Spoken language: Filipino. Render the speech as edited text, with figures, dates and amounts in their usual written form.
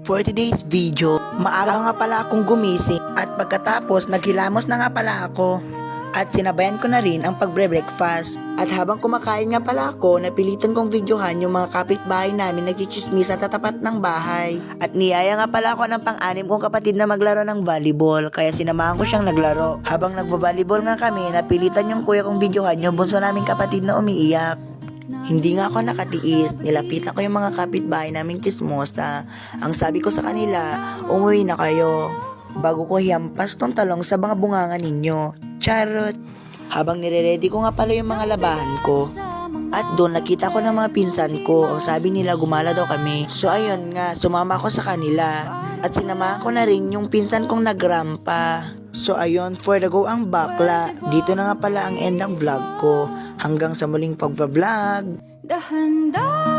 For today's video, maaga nga pala akong gumising at pagkatapos naghilamos na nga pala ako. At sinabayan ko na rin ang pagbre-breakfast. At habang kumakain nga pala ako, napilitan kong videohan yung mga kapitbahay namin nagchichismis sa tatapat ng bahay. At niyaya nga pala ako ng pang-anim kong kapatid na maglaro ng volleyball, kaya sinamahan ko siyang naglaro. Habang nagvo-volleyball nga kami, napilitan yung kuya kong videohan yung bunso naming kapatid na umiiyak. Hindi nga ako nakatiis, nilapitan ko yung mga kapitbahay naming chismosa. Ang sabi ko sa kanila, umuwi na kayo bago ko hiyampas tong talong sa mga bunganga ninyo. Charot! Habang nire-ready ko nga pala yung mga labahan ko. At doon nakita ko ng mga pinsan ko. Sabi nila gumala daw kami. So ayun nga, sumama ako sa kanila. At sinamahan ko na rin yung pinsan kong nagrampa. So ayun, for the go ang bakla. Dito na nga pala ang end ng vlog ko. Hanggang sa muling pag-vlog. Dahan-dahan